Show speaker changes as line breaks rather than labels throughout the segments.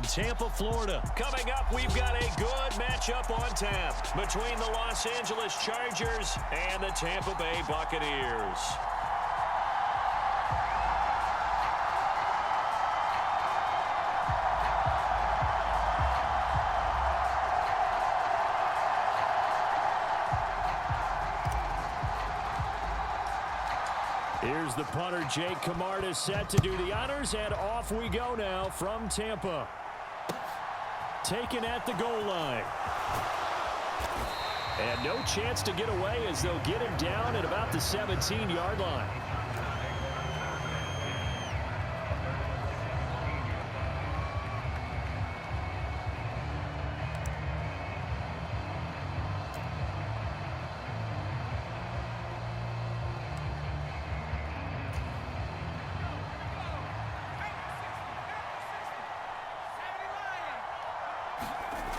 Tampa, Florida.
Coming up, we've got a good matchup on tap between the Los Angeles Chargers and the Tampa Bay Buccaneers.
Here's the punter, Jake Camarda, set to do the honors, and off we go now from Tampa. Taken at the goal line. And no chance to get away as they'll get him down at about the 17-yard line.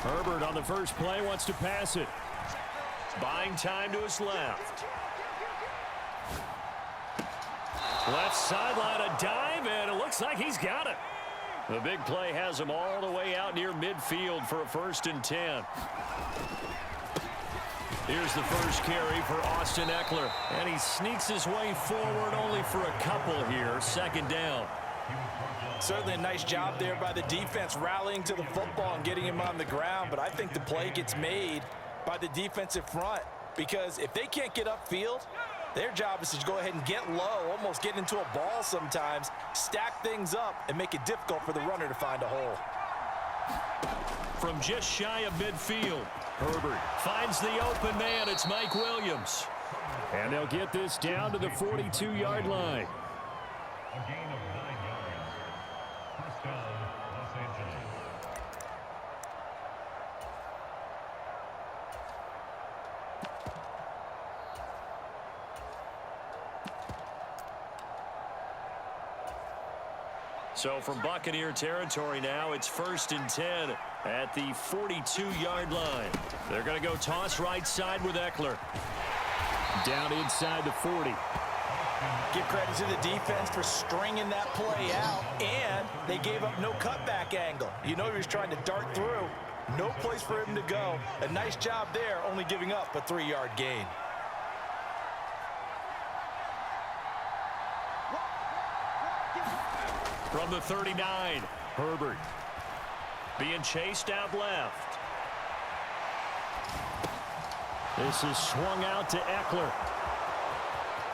Herbert on the first play wants to pass it.
Buying time to his left.
Left sideline, a dive, and it looks like he's got it.
The big play has him all the way out near midfield for a 1st and 10.
Here's the first carry for Austin Eckler. And he sneaks his way forward only for a couple here. 2nd down.
Certainly a nice job there by the defense rallying to the football and getting him on the ground. But I think the play gets made by the defensive front, because if they can't get upfield, their job is to go ahead and get low, almost get into a ball sometimes, stack things up, and make it difficult for the runner to find a hole.
From just shy of midfield, Herbert finds the open man. It's Mike Williams. And they'll get this down to the 42-yard line.
A gain of 9 yards. First down, Los Angeles.
So from Buccaneer territory now, it's 1st and 10 at the 42-yard line. They're going to go toss right side with Eckler. Down inside the 40.
Give credit to the defense for stringing that play out, and they gave up no cutback angle. You know he was trying to dart through. No place for him to go. A nice job there, only giving up a 3-yard gain.
From the 39, Herbert being chased out left. This is swung out to Eckler.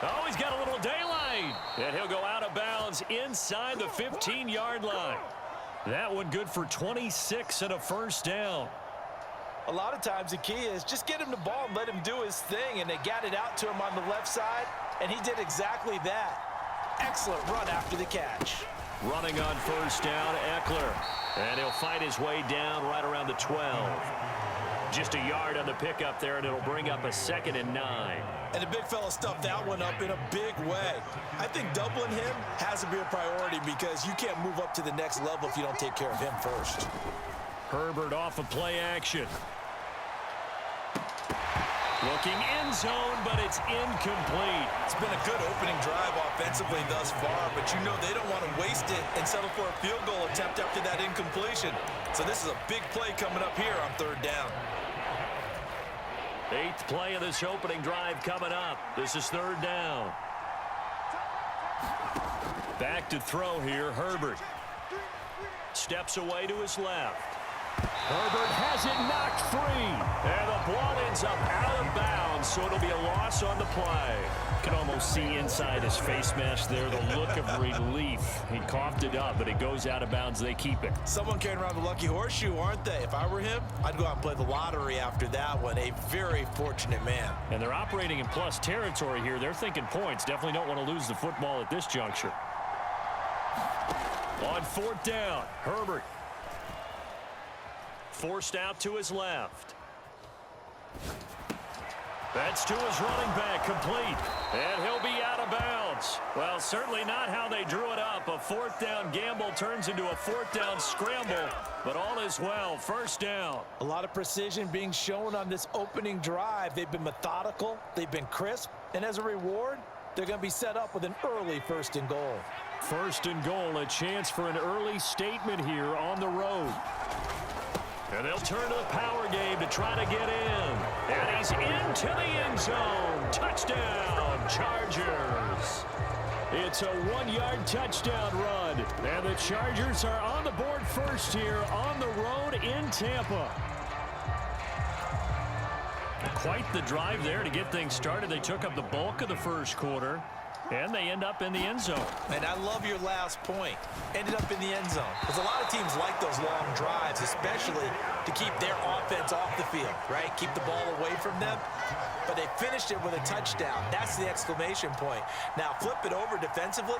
Oh, he's got a little daylight. And he'll go out of bounds inside the 15-yard line. That one good for 26 and a 1st down.
A lot of times the key is just get him the ball and let him do his thing, and they got it out to him on the left side, and he did exactly that. Excellent run after the catch.
Running on 1st down, Eckler. And he'll fight his way down right around the 12. Just a yard on the pickup there, and it'll bring up a 2nd and 9.
And the big fella stuffed that one up in a big way. I think doubling him has to be a priority, because you can't move up to the next level if you don't take care of him first.
Herbert off of play action. Looking end zone, but it's incomplete.
It's been a good opening drive offensively thus far, but you know they don't want to waste it and settle for a field goal attempt after that incompletion. So this is a big play coming up here on 3rd down.
8th play of this opening drive coming up. This is 3rd down. Back to throw here, Herbert. Steps away to his left. Herbert has it knocked free. And the ball ends up out of bounds, so it'll be a loss on the play. Can almost see inside his face mask there the look of relief. He coughed it up, but it goes out of bounds. They keep it.
Someone carrying around the lucky horseshoe, aren't they? If I were him, I'd go out and play the lottery after that one. A very fortunate man.
And they're operating in plus territory here. They're thinking points. Definitely don't want to lose the football at this juncture. On 4th down, Herbert. Forced out to his left. That's to his running back, complete. And he'll be out of bounds. Well, certainly not how they drew it up. A 4th down gamble turns into a 4th down scramble. But all is well. 1st down.
A lot of precision being shown on this opening drive. They've been methodical. They've been crisp. And as a reward, they're going to be set up with an early 1st and goal.
1st and goal, a chance for an early statement here on the road. turn to the power game to try to get in. And he's into the end zone. Touchdown, Chargers. It's a 1-yard touchdown run. And the Chargers are on the board first here on the road in Tampa. Quite the drive there to get things started. They took up the bulk of the first quarter, and they end up in the end zone.
And I love your last point. Ended up in the end zone. Because a lot of teams like those long drives, especially to keep their offense off the field, right? Keep the ball away from them. But they finished it with a touchdown. That's the exclamation point. Now, flip it over defensively.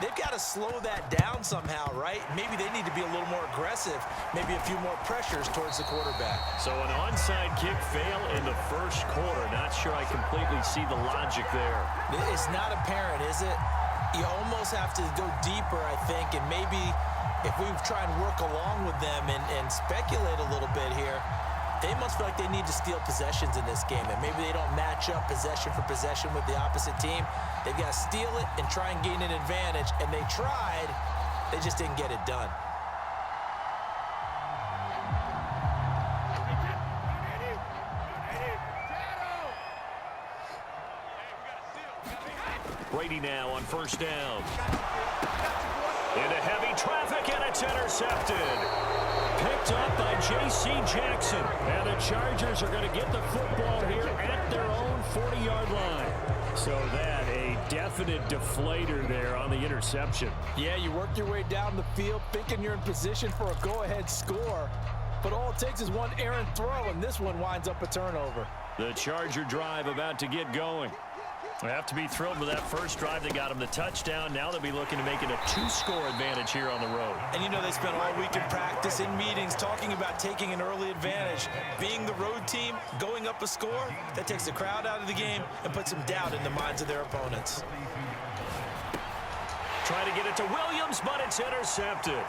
They've got to slow that down somehow, right? Maybe they need to be a little more aggressive, maybe a few more pressures towards the quarterback.
So an onside kick fail in the first quarter. Not sure I completely see the logic there.
It's not apparent, is it? You almost have to go deeper, I think, and maybe if we try and work along with them and speculate a little bit here, they must feel like they need to steal possessions in this game, and maybe they don't match up possession for possession with the opposite team. They've got to steal it and try and gain an advantage, and they tried. They just didn't get it done.
Brady now on first down. Into heavy traffic, and it's intercepted. Picked up by J.C. Jackson. And the Chargers are going to get the football here at their own 40-yard line. So that, a definite deflator there on the interception.
Yeah, you work your way down the field thinking you're in position for a go-ahead score. But all it takes is one errant throw, and this one winds up a turnover.
The Charger drive about to get going. They have to be thrilled with that first drive. They got them the touchdown. Now they'll be looking to make it a 2-score advantage here on the road.
And you know they spent all week in practice, in meetings, talking about taking an early advantage. Being the road team, going up a score, that takes the crowd out of the game and puts some doubt in the minds of their opponents.
Trying to get it to Williams, but it's intercepted.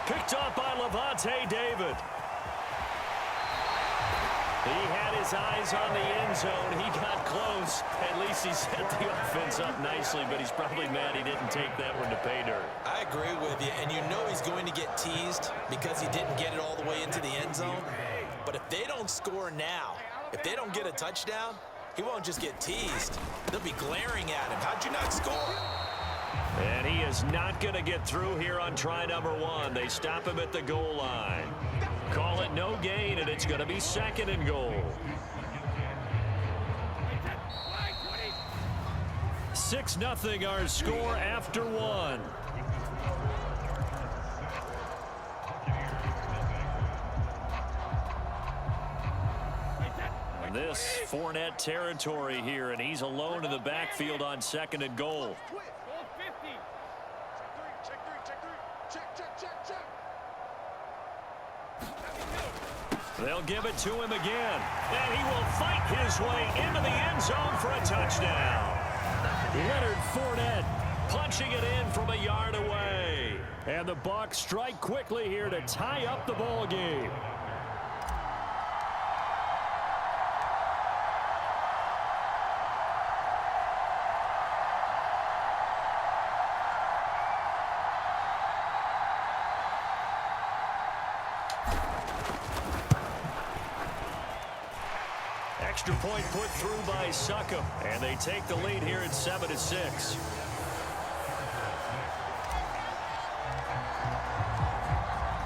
Picked up by Levante David. He had his eyes on the end zone. He got close. At least he set the offense up nicely, but he's probably mad he didn't take that one to pay dirt.
I agree with you, and you know he's going to get teased because he didn't get it all the way into the end zone. But if they don't score now, if they don't get a touchdown, he won't just get teased. They'll be glaring at him. How'd you not score?
And he is not going to get through here on try number 1. They stop him at the goal line. Call it no gain, and it's going to be 2nd and goal. 6-0 our score after 1. And this Fournette territory here, and he's alone in the backfield on 2nd and goal. They'll give it to him again, and he will fight his way into the end zone for a touchdown. Leonard Fournette punching it in from a yard away. And the Bucs strike quickly here to tie up the ball game. Extra point put through by Succop, and they take the lead here at 7-6.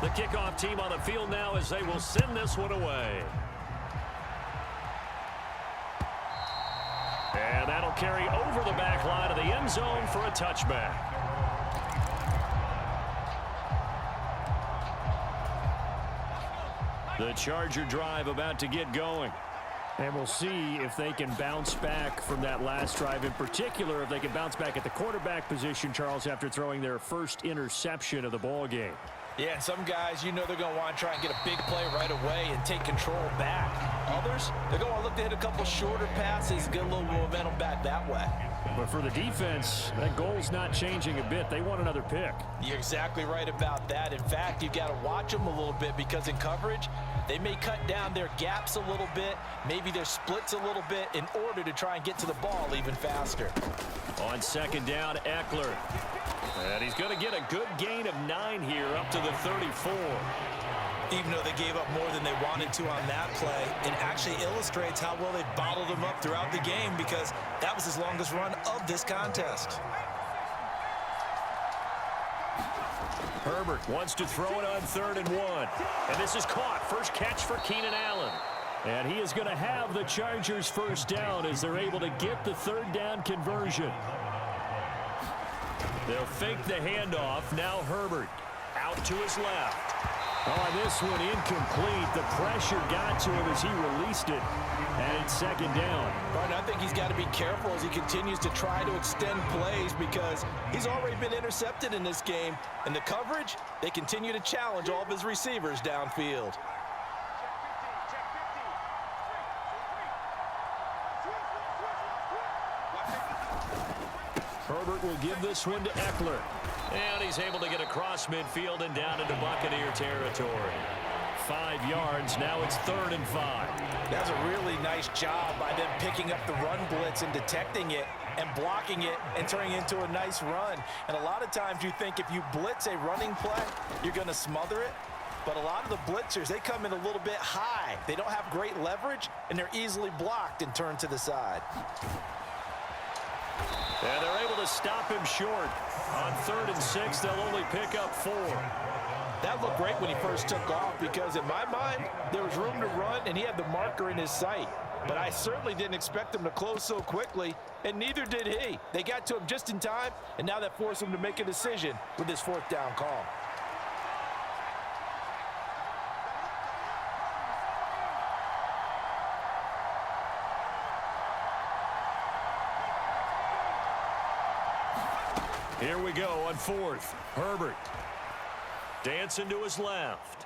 The kickoff team on the field now as they will send this one away. And that'll carry over the back line of the end zone for a touchback. The Charger drive about to get going. And we'll see if they can bounce back from that last drive. In particular, if they can bounce back at the quarterback position, Charles, after throwing their first interception of the ball game.
Yeah, and some guys, you know they're going to want to try and get a big play right away and take control back. Others, they're going to look to hit a couple shorter passes, get a little momentum back that way.
But for the defense, that goal's not changing a bit. They want another pick.
You're exactly right about that. In fact, you've got to watch them a little bit because in coverage, they may cut down their gaps a little bit, maybe their splits a little bit in order to try and get to the ball even faster.
On 2nd down, Eckler. And he's going to get a good gain of 9 here up to the 34.
Even though they gave up more than they wanted to on that play, it actually illustrates how well they bottled him up throughout the game because that was his longest run of this contest.
Herbert wants to throw it on 3rd and 1. And this is caught. First catch for Keenan Allen. And he is going to have the Chargers first down as they're able to get the 3rd down conversion. They'll fake the handoff. Now Herbert out to his left. Oh, this one incomplete. The pressure got to him as he released it. And it's 2nd down.
Right, I think he's got to be careful as he continues to try to extend plays because he's already been intercepted in this game. And the coverage, they continue to challenge all of his receivers downfield.
Herbert will give this one to Eckler.
And he's able to get across midfield and down into Buccaneer territory.
5 yards. Now it's 3rd and 5.
That's a really nice job by them picking up the run blitz and detecting it and blocking it and turning it into a nice run. And a lot of times you think if you blitz a running play, you're going to smother it. But a lot of the blitzers, they come in a little bit high. They don't have great leverage, and they're easily blocked and turned to the side.
And they're able to stop him short. On 3rd and 6, they'll only pick up 4.
That looked great when he first took off because in my mind, there was room to run and he had the marker in his sight. But I certainly didn't expect him to close so quickly, and neither did he. They got to him just in time, and now that forced him to make a decision with his 4th down call.
Here we go on 4th. Herbert dancing to his left.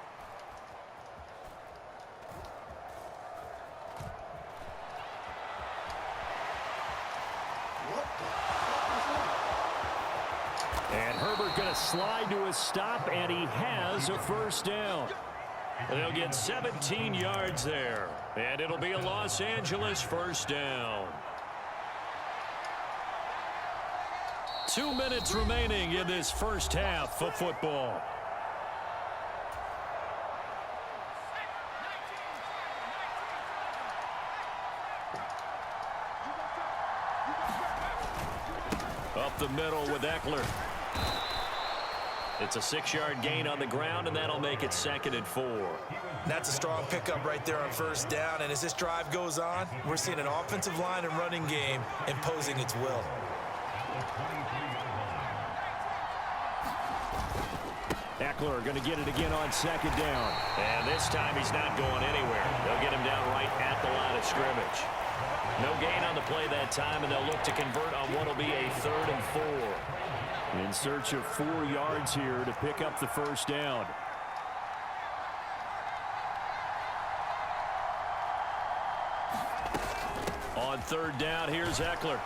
And Herbert going to slide to a stop, and he has a first down. They'll get 17 yards there, and it'll be a Los Angeles first down. 2 minutes remaining in this first half of football. Up the middle with Eckler. It's a 6-yard gain on the ground, and that'll make it 2nd and 4.
That's a strong pickup right there on first down, and as this drive goes on, we're seeing an offensive line and running game imposing its will.
Eckler going to get it again on 2nd down.
And this time he's not going anywhere. They'll get him down right at the line of scrimmage. No gain on the play that time, and they'll look to convert on what will be a 3rd and 4.
In search of 4 yards here to pick up the first down. On 3rd down, here's Eckler.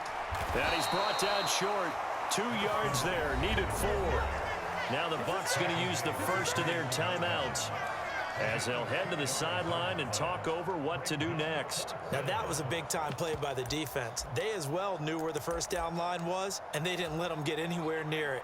And he's brought down short. 2 yards there, needed 4. Now the Bucs going to use the first of their timeouts as they'll head to the sideline and talk over what to do next.
Now that was a big-time play by the defense. They as well knew where the first down line was, and they didn't let them get anywhere near it.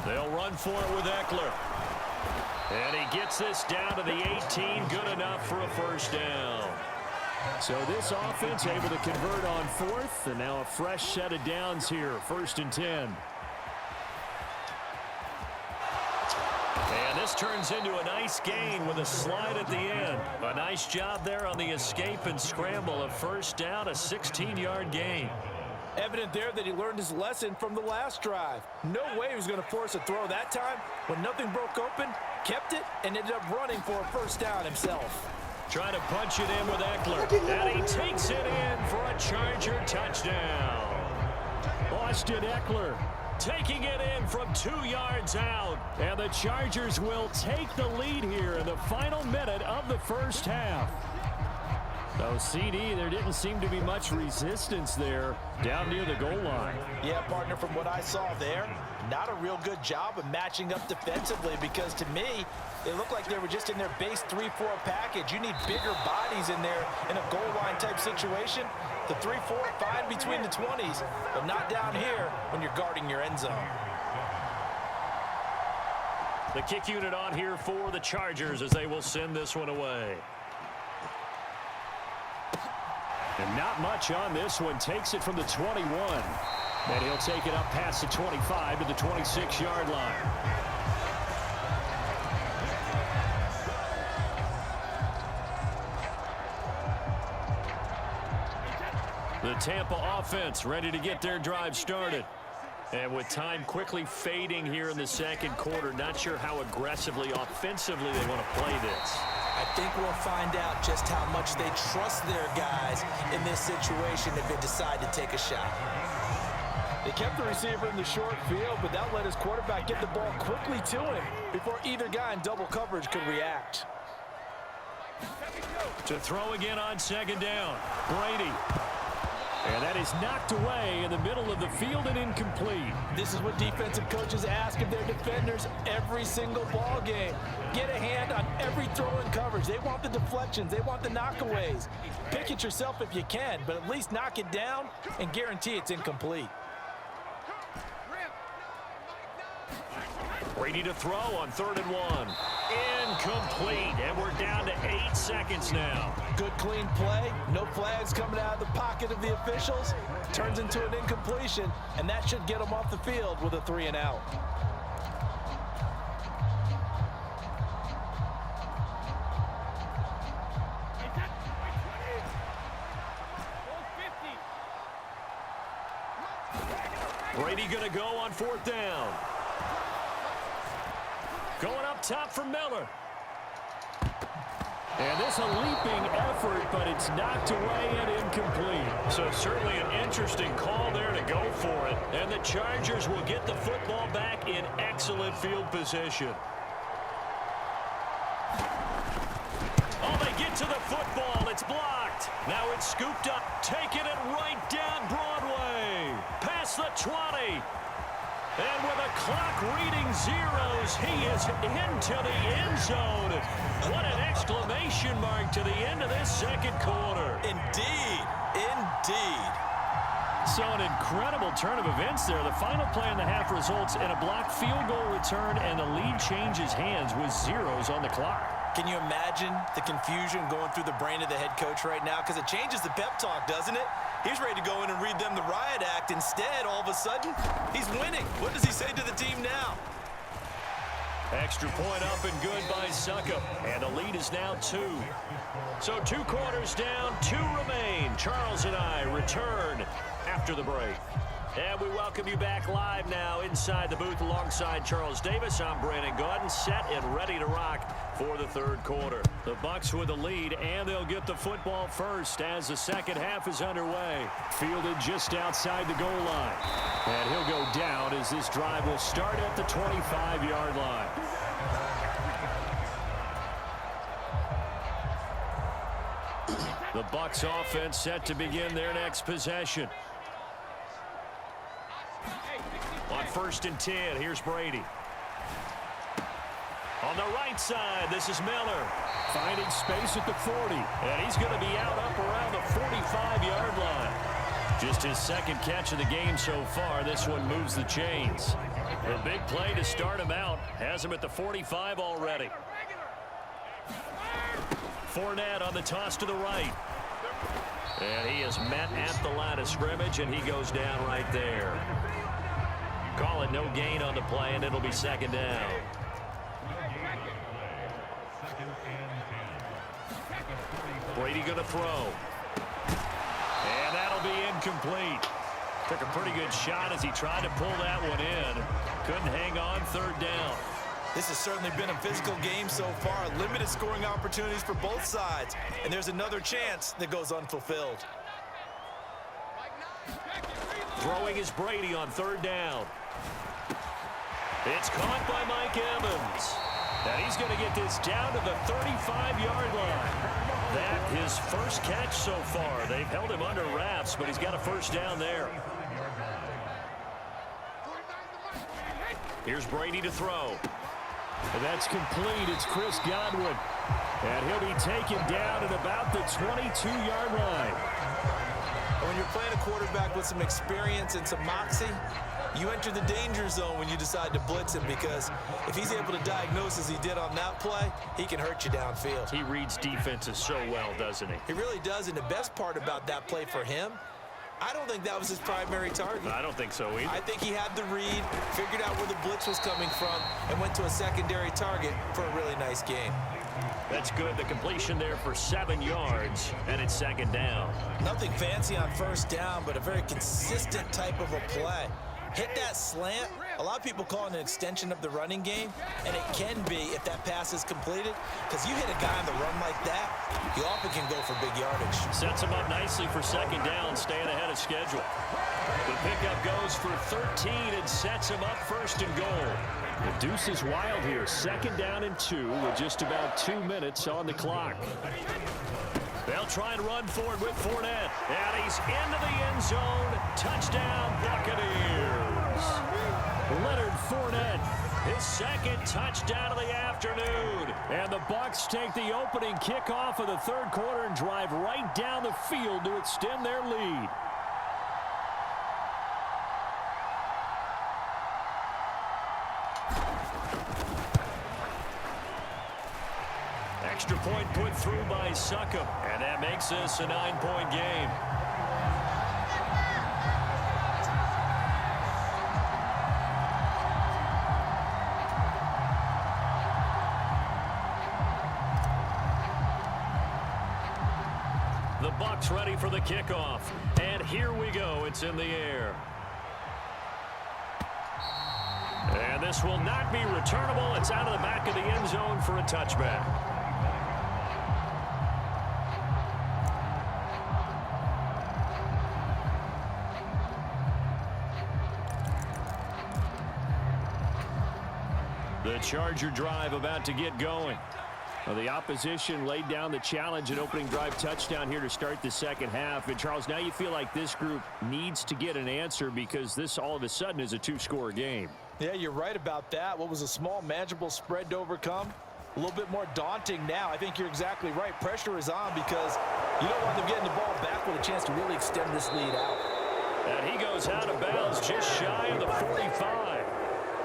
They'll run for it with Eckler. And he gets this down to the 18, good enough for a first down. So this offense able to convert on 4th, and now a fresh set of downs here, 1st and 10. And this turns into a nice gain with a slide at the end. A nice job there on the escape and scramble. A first down, a 16-yard gain.
Evident there that he learned his lesson from the last drive. No way he was going to force a throw that time. When nothing broke open, kept it, and ended up running for a first down himself.
Trying to punch it in with Eckler. And he takes it in for a Charger touchdown. Austin Eckler taking it in from 2 yards out. And the Chargers will take the lead here in the final minute of the first half. No, CD, there didn't seem to be much resistance there down near the goal line.
Yeah, partner, from what I saw there, not a real good job of matching up defensively because to me, they looked like they were just in their base 3-4 package. You need bigger bodies in there in a goal line type situation. The 3-4, fine between the 20s, but not down here when you're guarding your end zone.
The kick unit on here for the Chargers as they will send this one away.
And not much on this one. Takes it from the 21. And he'll take it up past the 25 to the 26-yard line. The Tampa offense ready to get their drive started. And with time quickly fading here in the second quarter, not sure how aggressively, offensively they want to play this.
I think we'll find out just how much they trust their guys in this situation if they decide to take a shot. They kept the receiver in the short field, but that let his quarterback get the ball quickly to him before either guy in double coverage could react.
To throw again on second down, Brady. And that is knocked away in the middle of the field and incomplete.
This is what defensive coaches ask of their defenders every single ball game. Get a hand on every throw in coverage. They want the deflections. They want the knockaways. Pick it yourself if you can, but at least knock it down and guarantee it's incomplete.
Brady to throw on 3rd and 1. Incomplete, and we're down to 8 seconds now.
Good clean play, no flags coming out of the pocket of the officials. Turns into an incompletion, and that should get them off the field with a 3 and out.
Brady gonna go on 4th down. Going up top for Miller.
And this a leaping effort, but it's knocked away and incomplete.
So certainly an interesting call there to go for it. And the Chargers will get the football back in excellent field position. Oh, they get to the football. It's blocked. Now it's scooped up. Taking it right down Broadway. Past the 20. And with a clock reading zeros, he is into the end zone. What an exclamation mark to the end of this second quarter.
Indeed. Indeed.
So an incredible turn of events there. The final play in the half results in a blocked field goal return, and the lead changes hands with zeros on the clock.
Can you imagine the confusion going through the brain of the head coach right now? Because it changes the pep talk, doesn't it? He's ready to go in and read them the riot act. Instead, all of a sudden, he's winning. What does he say to the team now?
Extra point up and good by Succop. And the lead is now 2. So 2 quarters down, 2 remain. Charles and I return after the break. And we welcome you back live now inside the booth alongside Charles Davis. I'm Brandon Gaudin, set and ready to rock for the 3rd quarter. The Bucs with the lead, and they'll get the football first as the second half is underway. Fielded just outside the goal line. And he'll go down as this drive will start at the 25-yard line. The Bucs offense set to begin their next possession. On 1st and 10, here's Brady. On the right side, this is Miller.
Finding space at the 40.
And he's going to be out up around the 45-yard line. Just his second catch of the game so far. This one moves the chains. A big play to start him out. Has him at the 45 already. Fournette on the toss to the right. And he is met at the line of scrimmage, and he goes down right there. Call it no gain on the play, and it'll be 2nd down. Brady going to throw. And that'll be incomplete. Took a pretty good shot as he tried to pull that one in. Couldn't hang on 3rd down.
This has certainly been a physical game so far. Limited scoring opportunities for both sides. And there's another chance that goes unfulfilled.
Throwing is Brady on 3rd down. It's caught by Mike Evans. And he's going to get this down to the 35-yard line. that his first catch so far. They've held him under wraps, but he's got a first down there. Here's Brady to throw.
And that's complete. It's Chris Godwin. And he'll be taken down at about the 22-yard line.
When you're playing a quarterback with some experience and some moxie, you enter the danger zone when you decide to blitz him, because if he's able to diagnose as he did on that play, he can hurt you downfield.
He reads defenses so well, doesn't he?
He really does, and the best part about that play for him, I don't think that was his primary target.
I don't think so either.
I think he had the read, figured out where the blitz was coming from, and went to a secondary target for a really nice gain.
That's good. The completion there for 7 yards, and it's second down.
Nothing fancy on first down, but a very consistent type of a play. Hit that slant. A lot of people call it an extension of the running game, and it can be if that pass is completed, because you hit a guy on the run like that, you often can go for big yardage.
Sets him up nicely for second down, staying ahead of schedule. The pickup goes for 13 and sets him up first and goal.
The deuce is wild here. Second down and 2 with just about 2 minutes on the clock.
They'll try and run forward with Fournette. And he's into the end zone. Touchdown, Buccaneers.
Leonard Fournette.
His second touchdown of the afternoon.
And the Bucs take the opening kickoff of the third quarter and drive right down the field to extend their lead.
Extra point put through by Succop, and that makes this a 9-point game. The Bucs ready for the kickoff, and here we go. It's in the air. And this will not be returnable. It's out of the back of the end zone for a touchback. The Charger drive about to get going.
Well, the opposition laid down the challenge, an opening drive touchdown here to start the second half. And, Charles, now you feel like this group needs to get an answer because this all of a sudden is a 2-score game.
Yeah, you're right about that. What was a small, manageable spread to overcome, a little bit more daunting now. I think you're exactly right. Pressure is on because you don't want them getting the ball back with a chance to really extend this lead out.
And he goes out of bounds just shy of the 45.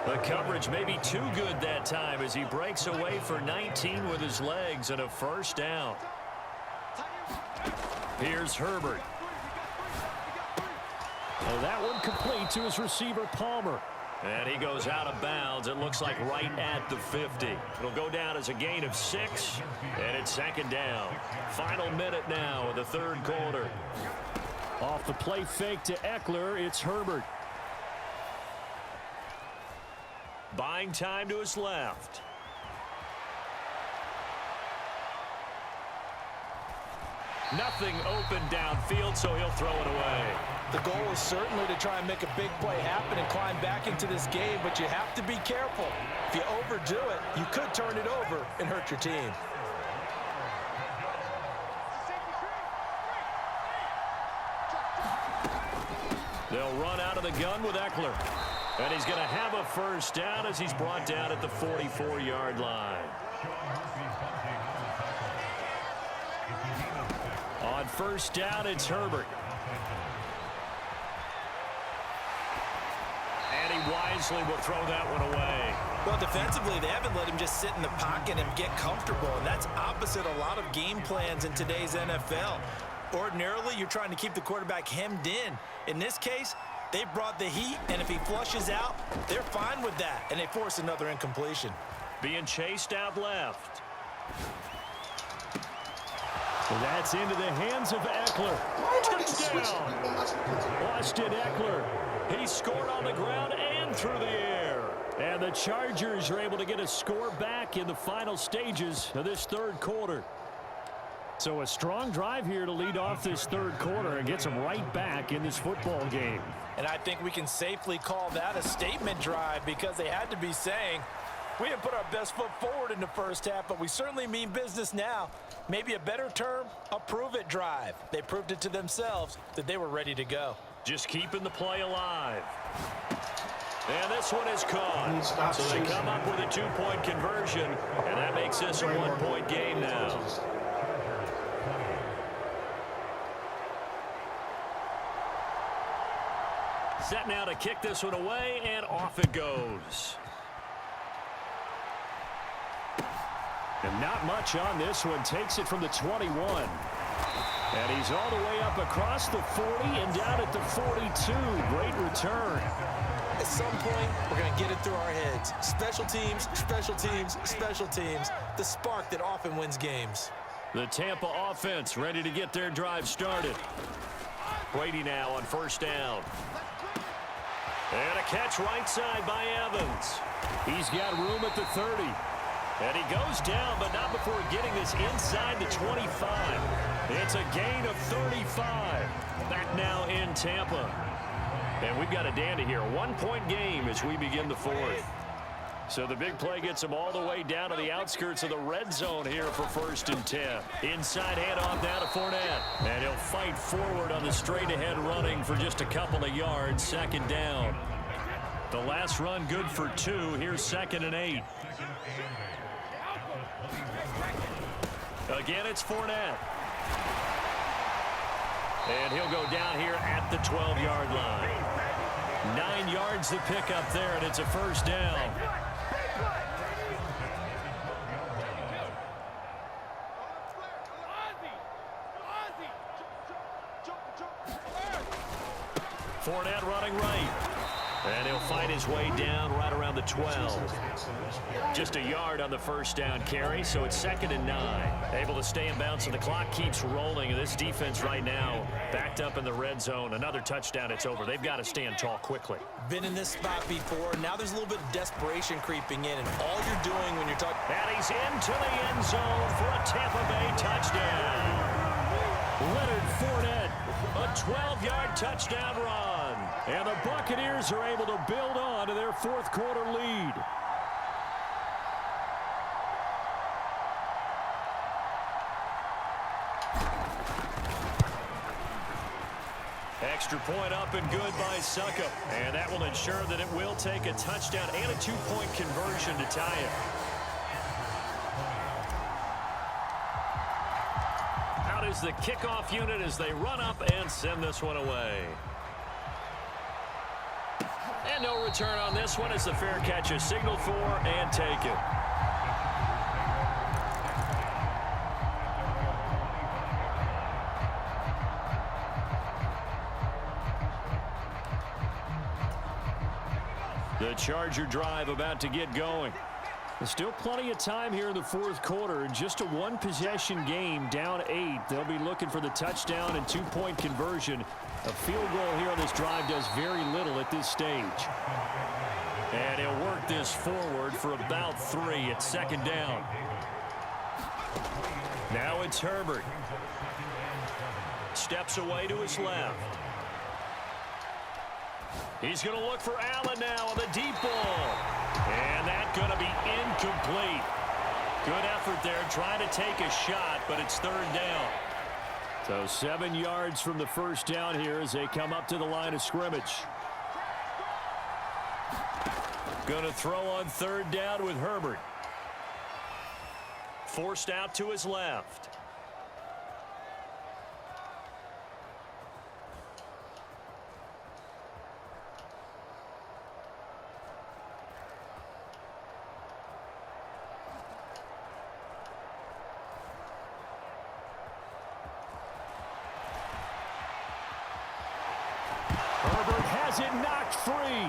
The coverage may be too good that time as he breaks away for 19 with his legs and a first down. Here's Herbert.
Well, that one complete to his receiver, Palmer.
And he goes out of bounds. It looks like right at the 50. It'll go down as a gain of 6, and it's second down. Final minute now of the third quarter.
Off the play fake to Eckler, it's Herbert.
Buying time to his left. Nothing open downfield, so he'll throw it away.
The goal is certainly to try and make a big play happen and climb back into this game, but you have to be careful. If you overdo it, you could turn it over and hurt your team.
They'll run out of the gun with Eckler. And he's going to have a first down as he's brought down at the 44-yard line. On first down, it's Herbert. And he wisely will throw that one away.
Well, defensively, they haven't let him just sit in the pocket and get comfortable, and that's opposite a lot of game plans in today's NFL. Ordinarily, you're trying to keep the quarterback hemmed in. In this case, they brought the heat, and if he flushes out, they're fine with that, and they force another incompletion.
Being chased out left.
And that's into the hands of Eckler. Touchdown! Austin Eckler.
He scored on the ground and through the air.
And the Chargers are able to get a score back in the final stages of this third quarter. So a strong drive here to lead off this third quarter and gets them right back in this football game.
And I think we can safely call that a statement drive because they had to be saying, we didn't put our best foot forward in the first half, but we certainly mean business now. Maybe a better term, a prove-it drive. They proved it to themselves that they were ready to go.
Just keeping the play alive. And this one is caught. So they come up with a two-point conversion, and that makes this a one-point game now. Set now to kick this one away, and off it goes.
And not much on this one. Takes it from the 21. And he's all the way up across the 40 and down at the 42. Great return.
At some point, we're going to get it through our heads. Special teams, special teams, special teams. The spark that often wins games.
The Tampa offense ready to get their drive started. Brady now on first down. And a catch right side by Evans.
He's got room at the 30.
And he goes down, but not before getting this inside the 25. It's a gain of 35. Back now in Tampa. And we've got a dandy here. One-point game as we begin the fourth. So the big play gets him all the way down to the outskirts of the red zone here for 1st and 10. Inside handoff now to Fournette. And he'll fight forward on the straight-ahead running for just a couple of yards. 2nd down. The last run good for 2. Here's 2nd and 8. Again, it's Fournette. And he'll go down here at the 12-yard line. 9 yards to pick up there, and it's a 1st down. Fournette running right. And he'll fight his way down right around the 12. Just a yard on the 1st down carry, so it's 2nd and 9. Able to stay in bounds, and the clock keeps rolling. This defense right now backed up in the red zone. Another touchdown, it's over. They've got to stand tall quickly.
Been in this spot before. Now there's a little bit of desperation creeping in, and all you're doing when you're talking...
And he's into the end zone for a Tampa Bay touchdown. Leonard Fournette, a 12-yard touchdown run.
And the Buccaneers are able to build on to their 4th quarter lead.
Extra point up and good by Succop. And that will ensure that it will take a touchdown and a 2-point conversion to tie it. Out is the kickoff unit as they run up and send this one away. And no return on this one as the fair catch is signaled for and taken. The Charger drive about to get going.
There's still plenty of time here in the 4th quarter. Just a one-possession game, down 8. They'll be looking for the touchdown and 2-point conversion. A field goal here on this drive does very little at this stage.
And he'll work this forward for about 3 at 2nd down. Now it's Herbert. Steps away to his left. He's going to look for Allen now on the deep ball. And that's going to be incomplete. Good effort there trying to take a shot, but it's 3rd down.
So 7 yards from the 1st down here as they come up to the line of scrimmage.
Going to throw on 3rd down with Herbert. Forced out to his left.
Herbert has it knocked free.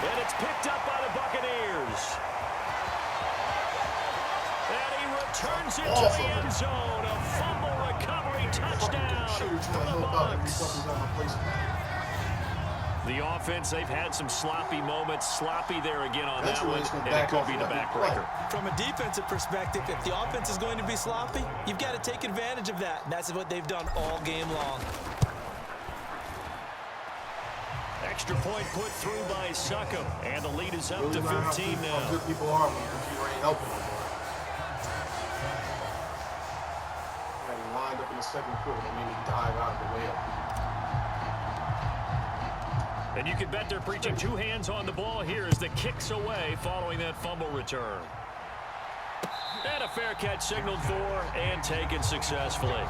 And it's picked up by the Buccaneers. And he returns it to the end zone. A fumble recovery touchdown for the Bucs. The offense, they've had some sloppy moments. Sloppy there again on that one, and it could be the backbreaker.
From a defensive perspective, if the offense is going to be sloppy, you've got to take advantage of that. And that's what they've done all game long.
Extra point put through by Succop, and the lead is up to 15 now.
Good people are when you ain't helping them. second quarter that made me dive out of the way.
And you can bet they're preaching two hands on the ball here as the kick's away following that fumble return. And a fair catch signaled for and taken successfully.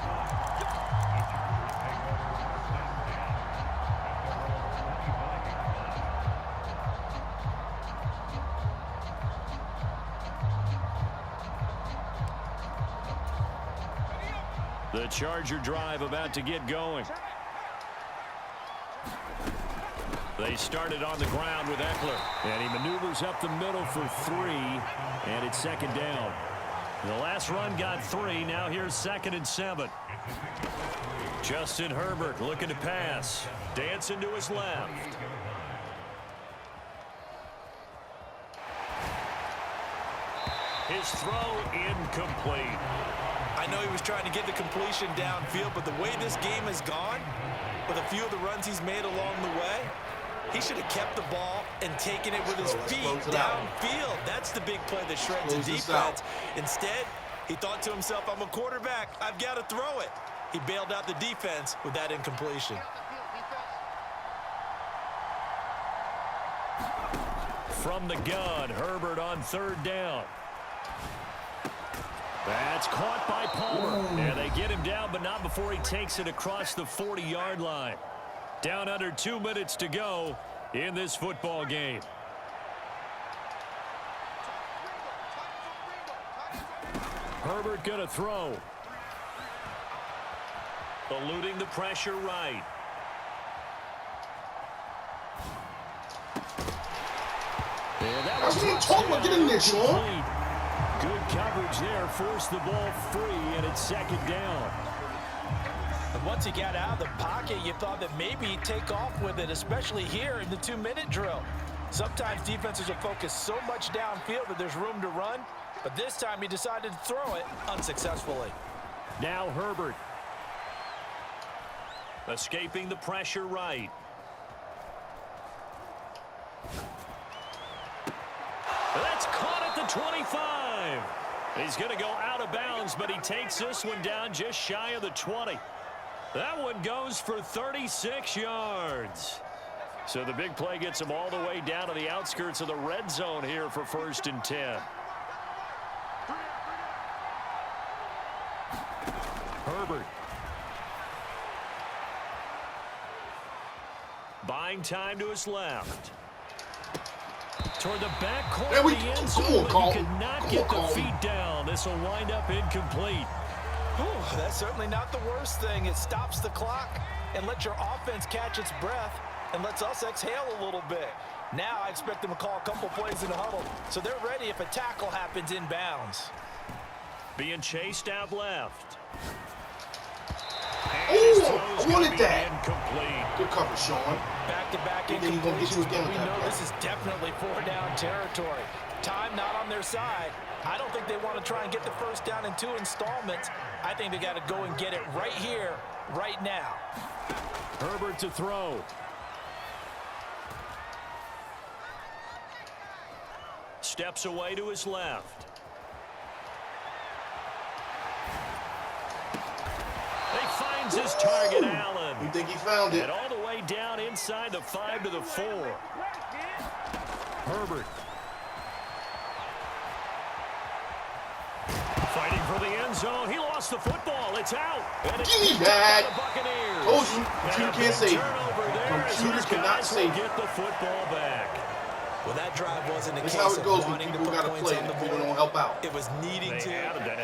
The Charger drive about to get going. They started on the ground with Eckler. And he maneuvers up the middle for 3. And it's second down. The last run got 3. Now here's 2nd and 7. Justin Herbert looking to pass. Dancing to his left. His throw incomplete.
I know he was trying to get the completion downfield, but the way this game has gone, with a few of the runs he's made along the way, he should have kept the ball and taken it with his feet downfield. That's the big play that shreds the defense. Instead, he thought to himself, I'm a quarterback. I've got to throw it. He bailed out the defense with that incompletion.
From the gun, Herbert on 3rd down. That's caught by Palmer. And they get him down, but not before he takes it across the 40-yard line. Down under 2 minutes to go in this football game. Herbert gonna throw. Eluding the pressure right. And that was
talking about getting there, Sean.
Good coverage there, forced the ball free, and it's 2nd down.
And once he got out of the pocket, you thought that maybe he'd take off with it, especially here in the 2-minute drill. Sometimes defenses will focus so much downfield that there's room to run, but this time he decided to throw it unsuccessfully.
Now Herbert. Escaping the pressure right. That's caught at the 25. He's going to go out of bounds, but he takes this one down just shy of the 20. That one goes for 36 yards. So the big play gets him all the way down to the outskirts of the red zone here for 1st and 10. Herbert. Buying time to his left. Toward the back corner of the end zone, but he could not get the feet down. This will wind up incomplete.
Whew, that's certainly not the worst thing. It stops the clock and lets your offense catch its breath and lets us exhale a little bit. Now I expect them to call a couple plays in the huddle, so they're ready if a tackle happens inbounds.
Being chased out left.
Oh, I wanted that.
Incomplete.
Good cover, Sean.
Back-to-back incompletions, but we know this is definitely 4-down territory. Time not on their side. I don't think they want to try and get the first down in 2 installments. I think they got to go and get it right here, right now.
Herbert to throw. Steps away to his left. He finds his target, Allen.
You think he found it?
And all the way down inside the 5 to the 4. Herbert. Fighting for the end zone. He lost the football. It's out. And it's
Give me that. Told you.
Computer
Can't save it. Computer cannot save it.
Get the football back.
Well, that drive wasn't a
That's
case
how it goes
of
when
wanting to
people
put
got to
points
play.
on the
People
board.
don't help out.
It was needing to,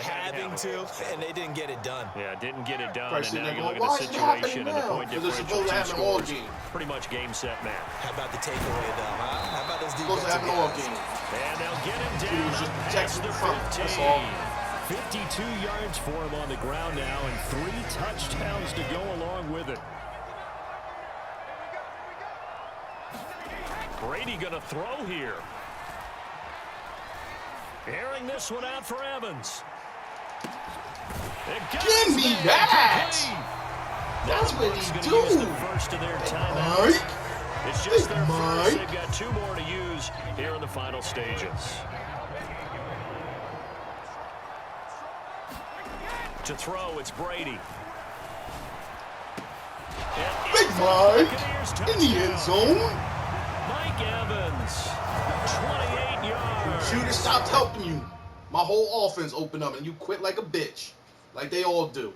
having to, and they didn't get it done.
Yeah, didn't get it done.
Christ,
and now you look
why
at the
is it happening
situation and the
now?
point
Because it's
differential.
supposed to happen all game.
Pretty much game, set, match.
How about the takeaway, though, huh? How about those
Supposed to happen all
defensive
game.
And they'll get him
He
down
was just
past
protecting
the
the front.
15.
That's all.
52 yards for him on the ground now, and 3 touchdowns to go along with it. Brady going to throw here. Airing this one out for Evans.
Give me that! That's what he do.
The first of their timeouts. It's just their first. They've got 2 more to use here in the final stages. To throw, it's Brady. Buccaneers
in the end zone.
Mike Evans, 28 yards.
Shooter stopped helping you. My whole offense opened up, and you quit like a bitch, like they all do.